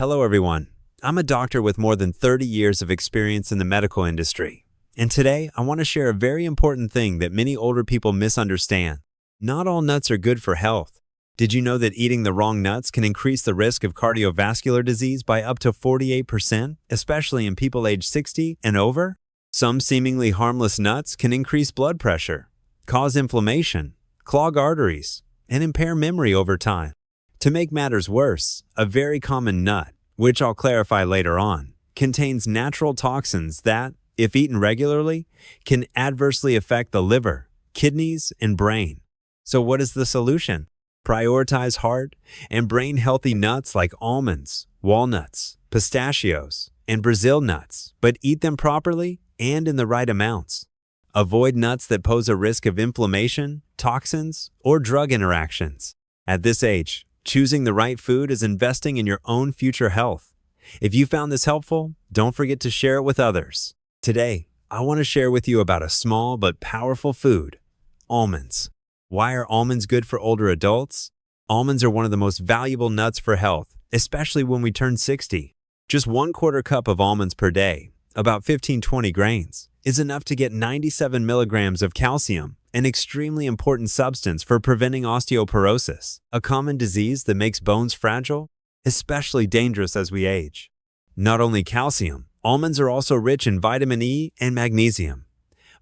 Hello, everyone. I'm a doctor with more than 30 years of experience in the medical industry. And today, I want to share a very important thing that many older people misunderstand. Not all nuts are good for health. Did you know that eating the wrong nuts can increase the risk of cardiovascular disease by up to 48%, especially in people aged 60 and over? Some seemingly harmless nuts can increase blood pressure, cause inflammation, clog arteries, and impair memory over time. To make matters worse, a very common nut, which I'll clarify later on, contains natural toxins that, if eaten regularly, can adversely affect the liver, kidneys, and brain. So what is the solution? Prioritize heart and brain-healthy nuts like almonds, walnuts, pistachios, and Brazil nuts, but eat them properly and in the right amounts. Avoid nuts that pose a risk of inflammation, toxins, or drug interactions. At this age, choosing the right food is investing in your own future health. If you found this helpful, don't forget to share it with others. Today, I want to share with you about a small but powerful food, almonds. Why are almonds good for older adults? Almonds are one of the most valuable nuts for health, especially when we turn 60. Just 1/4 cup of almonds per day, about 15-20 grains, is enough to get 97 milligrams of calcium, an extremely important substance for preventing osteoporosis, a common disease that makes bones fragile, especially dangerous as we age. Not only calcium, almonds are also rich in vitamin E and magnesium.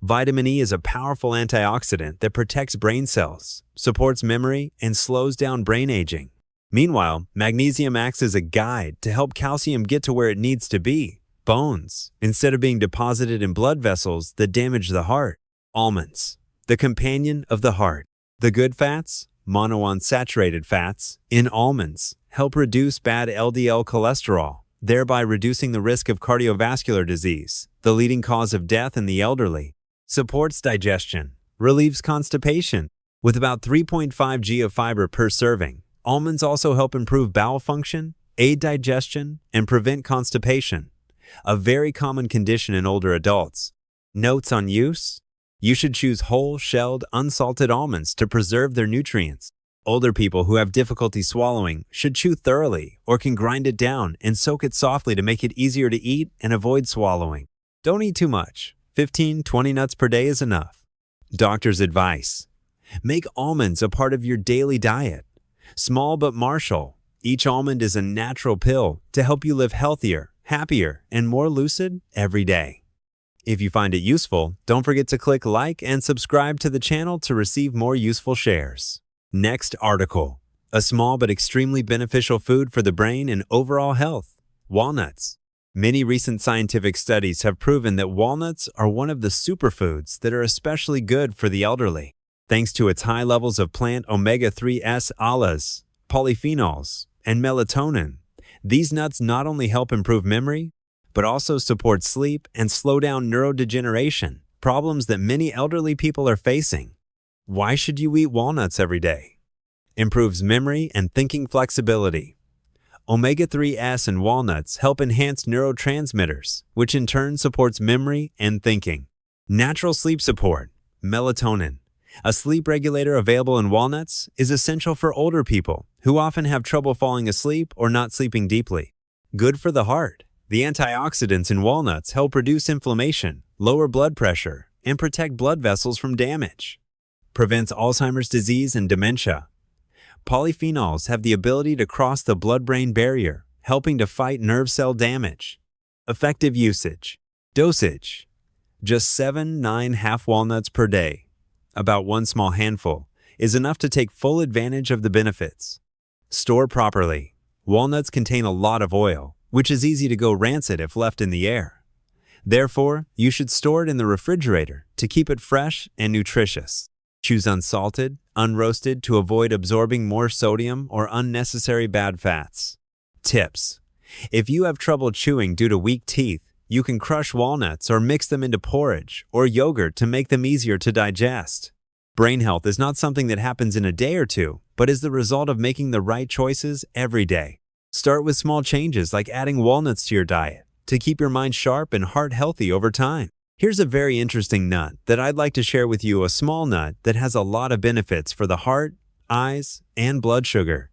Vitamin E is a powerful antioxidant that protects brain cells, supports memory, and slows down brain aging. Meanwhile, magnesium acts as a guide to help calcium get to where it needs to be, bones, instead of being deposited in blood vessels that damage the heart. Almonds, the companion of the heart. The good fats, monounsaturated fats, in almonds help reduce bad LDL cholesterol, thereby reducing the risk of cardiovascular disease, the leading cause of death in the elderly. Supports digestion, relieves constipation. With about 3.5 g of fiber per serving, almonds also help improve bowel function, aid digestion, and prevent constipation, a very common condition in older adults. Notes on use: you should choose whole, shelled, unsalted almonds to preserve their nutrients. Older people who have difficulty swallowing should chew thoroughly or can grind it down and soak it softly to make it easier to eat and avoid swallowing. Don't eat too much. 15-20 nuts per day is enough. Doctor's advice: make almonds a part of your daily diet. Small but martial, each almond is a natural pill to help you live healthier, happier, and more lucid every day. If you find it useful, don't forget to click like and subscribe to the channel to receive more useful shares. Next article: a small but extremely beneficial food for the brain and overall health, walnuts. Many recent scientific studies have proven that walnuts are one of the superfoods that are especially good for the elderly. Thanks to its high levels of plant omega-3 ALAs, polyphenols, and melatonin, these nuts not only help improve memory, but also support sleep and slow down neurodegeneration, problems that many elderly people are facing. Why should you eat walnuts every day? Improves memory and thinking flexibility. Omega-3s in walnuts help enhance neurotransmitters, which in turn supports memory and thinking. Natural sleep support. Melatonin, a sleep regulator available in walnuts, is essential for older people who often have trouble falling asleep or not sleeping deeply. Good for the heart. The antioxidants in walnuts help reduce inflammation, lower blood pressure, and protect blood vessels from damage. Prevents Alzheimer's disease and dementia. Polyphenols have the ability to cross the blood-brain barrier, helping to fight nerve cell damage. Effective usage. Dosage: just 7-9 half walnuts per day, about 1 small handful, is enough to take full advantage of the benefits. Store properly. Walnuts contain a lot of oil, which is easy to go rancid if left in the air. Therefore, you should store it in the refrigerator to keep it fresh and nutritious. Choose unsalted, unroasted to avoid absorbing more sodium or unnecessary bad fats. Tips: if you have trouble chewing due to weak teeth, you can crush walnuts or mix them into porridge or yogurt to make them easier to digest. Brain health is not something that happens in a day or two, but is the result of making the right choices every day. Start with small changes like adding walnuts to your diet to keep your mind sharp and heart healthy over time. Here's a very interesting nut that I'd like to share with you, a small nut that has a lot of benefits for the heart, eyes, and blood sugar.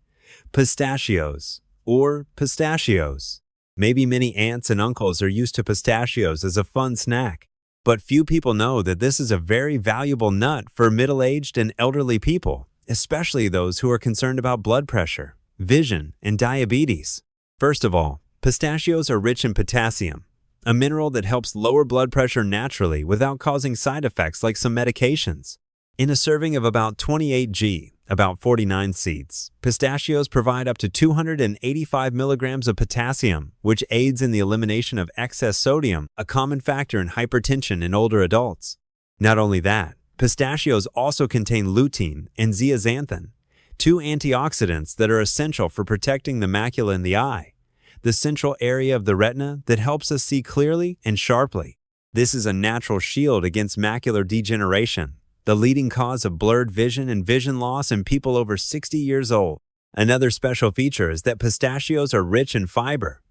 Pistachios, Or pistachios. Maybe many aunts and uncles are used to pistachios as a fun snack, but few people know that this is a very valuable nut for middle-aged and elderly people, especially those who are concerned about blood pressure, vision, and diabetes. First of all, pistachios are rich in potassium, a mineral that helps lower blood pressure naturally without causing side effects like some medications. In a serving of about 28 g, about 49 seeds, pistachios provide up to 285 milligrams of potassium, which aids in the elimination of excess sodium, a common factor in hypertension in older adults. Not only that, pistachios also contain lutein and zeaxanthin, two antioxidants that are essential for protecting the macula in the eye, the central area of the retina that helps us see clearly and sharply. This is a natural shield against macular degeneration, the leading cause of blurred vision and vision loss in people over 60 years old. Another special feature is that pistachios are rich in fiber,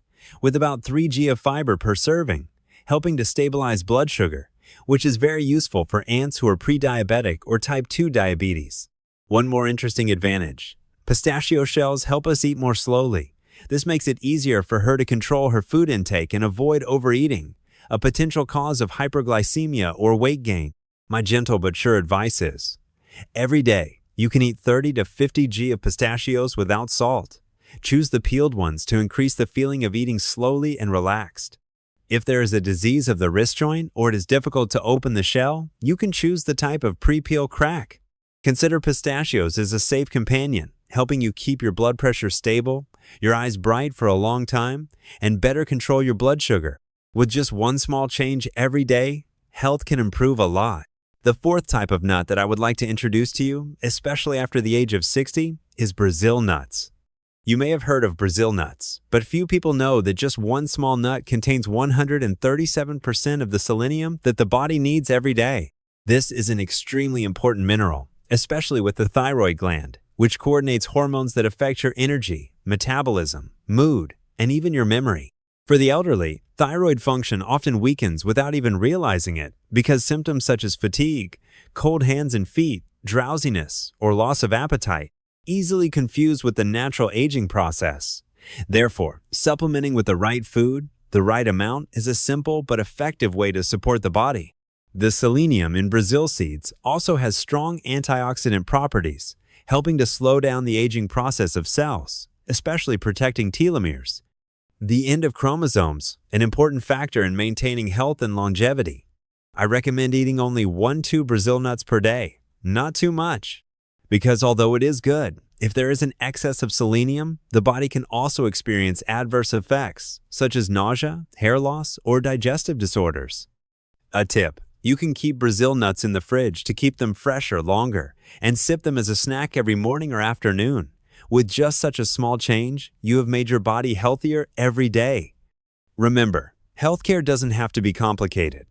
with about 3 g of fiber per serving, helping to stabilize blood sugar, which is very useful for aunts who are pre-diabetic or type 2 diabetes. One more interesting advantage: pistachio shells help us eat more slowly. This makes it easier for her to control her food intake and avoid overeating, a potential cause of hyperglycemia or weight gain. My gentle but sure advice is, every day, you can eat 30 to 50 g of pistachios without salt. Choose the peeled ones to increase the feeling of eating slowly and relaxed. If there is a disease of the wrist joint or it is difficult to open the shell, you can choose the type of pre-peel crack. Consider pistachios as a safe companion, helping you keep your blood pressure stable, your eyes bright for a long time, and better control your blood sugar. With just one small change every day, health can improve a lot. The fourth type of nut that I would like to introduce to you, especially after the age of 60, is Brazil nuts. You may have heard of Brazil nuts, but few people know that just one small nut contains 137% of the selenium that the body needs every day. This is an extremely important mineral, especially with the thyroid gland, which coordinates hormones that affect your energy, metabolism, mood, and even your memory. For the elderly, thyroid function often weakens without even realizing it because symptoms such as fatigue, cold hands and feet, drowsiness, or loss of appetite easily confused with the natural aging process. Therefore, supplementing with the right food, the right amount, is a simple but effective way to support the body. The selenium in Brazil seeds also has strong antioxidant properties, helping to slow down the aging process of cells, especially protecting telomeres, the end of chromosomes, an important factor in maintaining health and longevity. I recommend eating only 1-2 Brazil nuts per day, not too much. Because although it is good, if there is an excess of selenium, the body can also experience adverse effects, such as nausea, hair loss, or digestive disorders. A tip: you can keep Brazil nuts in the fridge to keep them fresher longer, and sip them as a snack every morning or afternoon. With just such a small change, you have made your body healthier every day. Remember, healthcare doesn't have to be complicated.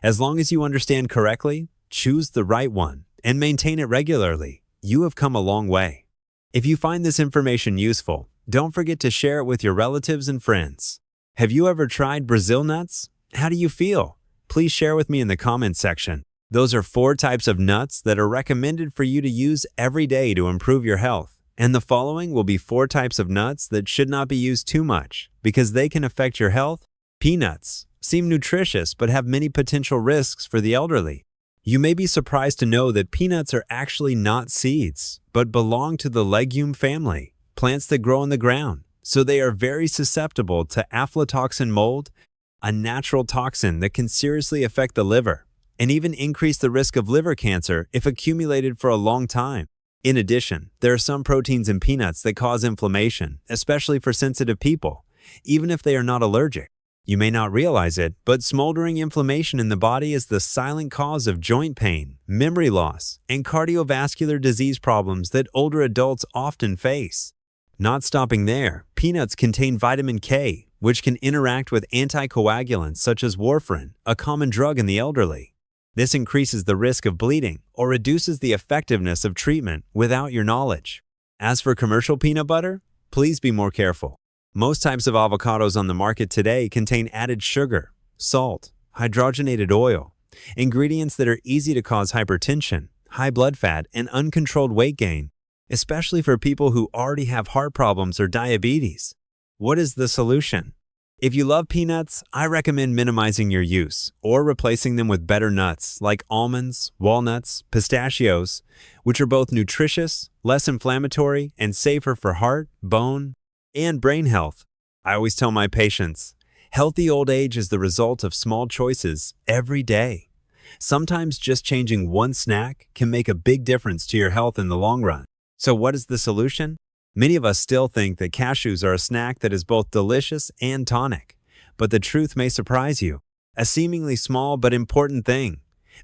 As long as you understand correctly, choose the right one, and maintain it regularly, you have come a long way. If you find this information useful, don't forget to share it with your relatives and friends. Have you ever tried Brazil nuts? How do you feel? Please share with me in the comments section. Those are 4 types of nuts that are recommended for you to use every day to improve your health. And the following will be 4 types of nuts that should not be used too much because they can affect your health. Peanuts seem nutritious but have many potential risks for the elderly. You may be surprised to know that peanuts are actually not seeds, but belong to the legume family, plants that grow in the ground, so they are very susceptible to aflatoxin mold, a natural toxin that can seriously affect the liver, and even increase the risk of liver cancer if accumulated for a long time. In addition, there are some proteins in peanuts that cause inflammation, especially for sensitive people, even if they are not allergic. You may not realize it, but smoldering inflammation in the body is the silent cause of joint pain, memory loss, and cardiovascular disease problems that older adults often face. Not stopping there, peanuts contain vitamin K, which can interact with anticoagulants such as warfarin, a common drug in the elderly. This increases the risk of bleeding or reduces the effectiveness of treatment without your knowledge. As for commercial peanut butter, please be more careful. Most types of avocados on the market today contain added sugar, salt, hydrogenated oil, ingredients that are easy to cause hypertension, high blood fat, and uncontrolled weight gain, especially for people who already have heart problems or diabetes. What is the solution? If you love peanuts, I recommend minimizing your use or replacing them with better nuts like almonds, walnuts, pistachios, which are both nutritious, less inflammatory, and safer for heart, bone, and brain health. I always tell my patients, healthy old age is the result of small choices every day. Sometimes just changing one snack can make a big difference to your health in the long run. So what is the solution? Many of us still think that cashews are a snack that is both delicious and tonic. But the truth may surprise you. A seemingly small but important thing.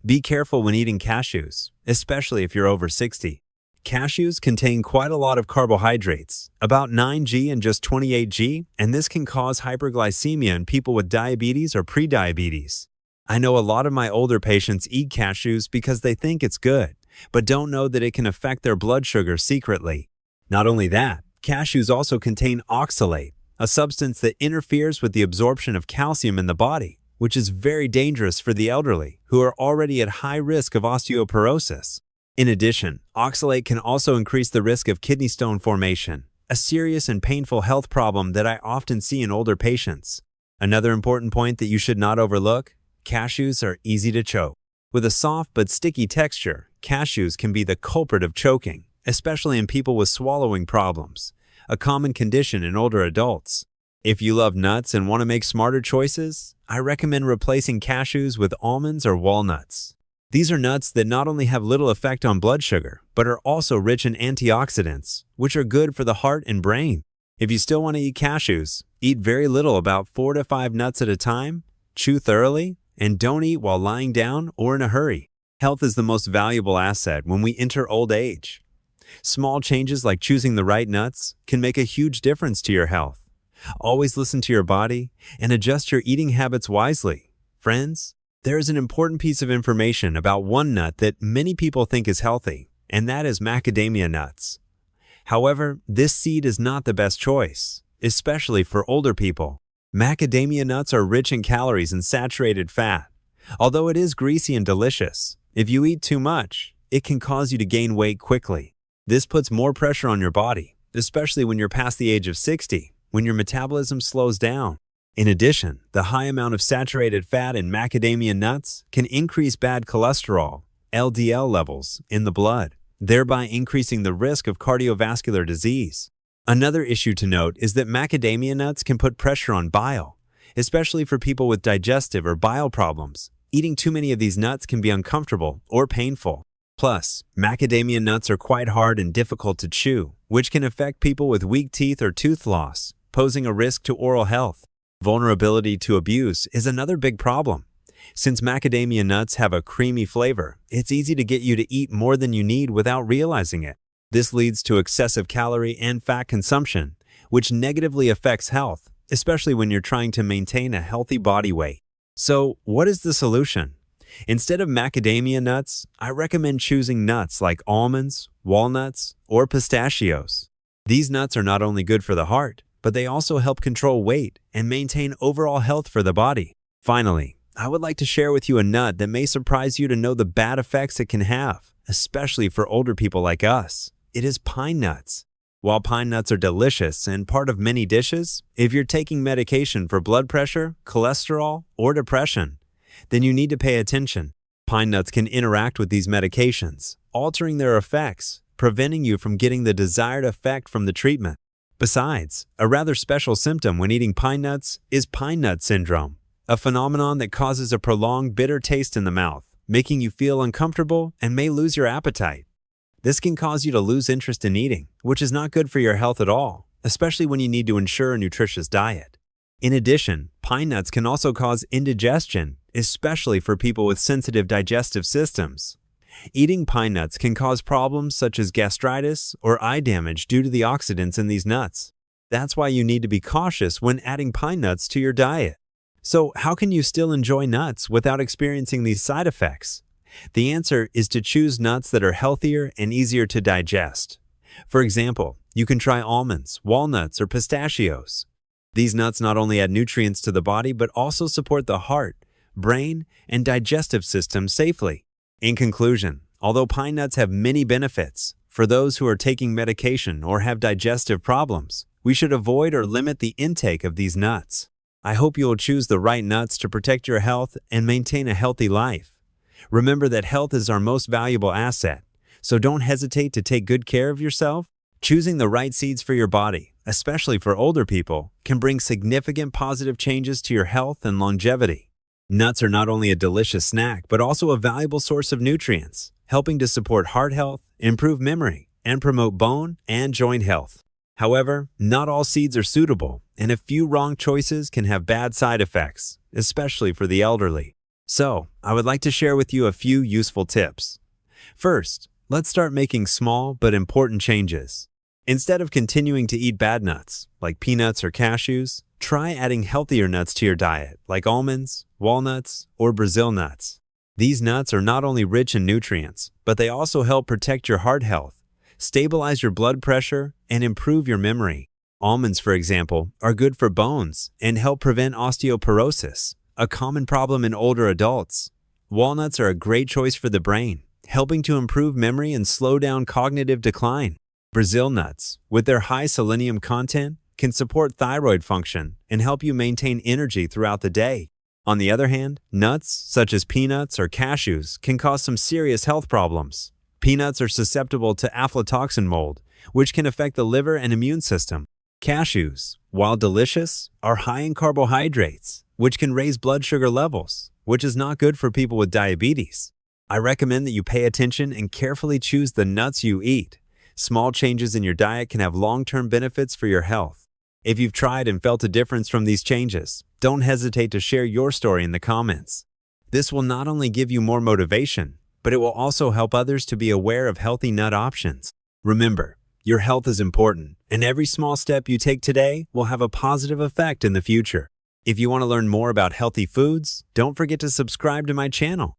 Be careful when eating cashews, especially if you're over 60. Cashews contain quite a lot of carbohydrates, about 9G and just 28G, and this can cause hyperglycemia in people with diabetes or prediabetes. I know a lot of my older patients eat cashews because they think it's good, but don't know that it can affect their blood sugar secretly. Not only that, cashews also contain oxalate, a substance that interferes with the absorption of calcium in the body, which is very dangerous for the elderly who are already at high risk of osteoporosis. In addition, oxalate can also increase the risk of kidney stone formation, a serious and painful health problem that I often see in older patients. Another important point that you should not overlook: cashews are easy to choke. With a soft but sticky texture, cashews can be the culprit of choking, especially in people with swallowing problems, a common condition in older adults. If you love nuts and want to make smarter choices, I recommend replacing cashews with almonds or walnuts. These are nuts that not only have little effect on blood sugar, but are also rich in antioxidants, which are good for the heart and brain. If you still want to eat cashews, eat very little, about 4 to 5 nuts at a time, chew thoroughly, and don't eat while lying down or in a hurry. Health is the most valuable asset when we enter old age. Small changes like choosing the right nuts can make a huge difference to your health. Always listen to your body and adjust your eating habits wisely. Friends, there is an important piece of information about one nut that many people think is healthy, and that is macadamia nuts. However, this seed is not the best choice, especially for older people. Macadamia nuts are rich in calories and saturated fat. Although it is greasy and delicious, if you eat too much, it can cause you to gain weight quickly. This puts more pressure on your body, especially when you're past the age of 60, when your metabolism slows down. In addition, the high amount of saturated fat in macadamia nuts can increase bad cholesterol, LDL levels, in the blood, thereby increasing the risk of cardiovascular disease. Another issue to note is that macadamia nuts can put pressure on bile, especially for people with digestive or bile problems. Eating too many of these nuts can be uncomfortable or painful. Plus, macadamia nuts are quite hard and difficult to chew, which can affect people with weak teeth or tooth loss, posing a risk to oral health. Vulnerability to abuse is another big problem. Since macadamia nuts have a creamy flavor, it's easy to get you to eat more than you need without realizing it. This leads to excessive calorie and fat consumption, which negatively affects health, especially when you're trying to maintain a healthy body weight. So, what is the solution? Instead of macadamia nuts, I recommend choosing nuts like almonds, walnuts, or pistachios. These nuts are not only good for the heart, but they also help control weight and maintain overall health for the body. Finally, I would like to share with you a nut that may surprise you to know the bad effects it can have, especially for older people like us. It is pine nuts. While pine nuts are delicious and part of many dishes, if you're taking medication for blood pressure, cholesterol, or depression, then you need to pay attention. Pine nuts can interact with these medications, altering their effects, preventing you from getting the desired effect from the treatment. Besides, a rather special symptom when eating pine nuts is pine nut syndrome, a phenomenon that causes a prolonged bitter taste in the mouth, making you feel uncomfortable and may lose your appetite. This can cause you to lose interest in eating, which is not good for your health at all, especially when you need to ensure a nutritious diet. In addition, pine nuts can also cause indigestion, especially for people with sensitive digestive systems. Eating pine nuts can cause problems such as gastritis or eye damage due to the oxidants in these nuts. That's why you need to be cautious when adding pine nuts to your diet. So, how can you still enjoy nuts without experiencing these side effects? The answer is to choose nuts that are healthier and easier to digest. For example, you can try almonds, walnuts, or pistachios. These nuts not only add nutrients to the body but also support the heart, brain, and digestive system safely. In conclusion, although pine nuts have many benefits, for those who are taking medication or have digestive problems, we should avoid or limit the intake of these nuts. I hope you will choose the right nuts to protect your health and maintain a healthy life. Remember that health is our most valuable asset, so don't hesitate to take good care of yourself. Choosing the right seeds for your body, especially for older people, can bring significant positive changes to your health and longevity. Nuts are not only a delicious snack, but also a valuable source of nutrients, helping to support heart health, improve memory, and promote bone and joint health. However, not all seeds are suitable, and a few wrong choices can have bad side effects, especially for the elderly. So, I would like to share with you a few useful tips. First, let's start making small but important changes. Instead of continuing to eat bad nuts, like peanuts or cashews, try adding healthier nuts to your diet, like almonds, walnuts, or Brazil nuts. These nuts are not only rich in nutrients, but they also help protect your heart health, stabilize your blood pressure, and improve your memory. Almonds, for example, are good for bones and help prevent osteoporosis, a common problem in older adults. Walnuts are a great choice for the brain, helping to improve memory and slow down cognitive decline. Brazil nuts, with their high selenium content, can support thyroid function and help you maintain energy throughout the day. On the other hand, nuts, such as peanuts or cashews, can cause some serious health problems. Peanuts are susceptible to aflatoxin mold, which can affect the liver and immune system. Cashews, while delicious, are high in carbohydrates, which can raise blood sugar levels, which is not good for people with diabetes. I recommend that you pay attention and carefully choose the nuts you eat. Small changes in your diet can have long-term benefits for your health. If you've tried and felt a difference from these changes, don't hesitate to share your story in the comments. This will not only give you more motivation, but it will also help others to be aware of healthy nut options. Remember, your health is important, and every small step you take today will have a positive effect in the future. If you want to learn more about healthy foods, don't forget to subscribe to my channel.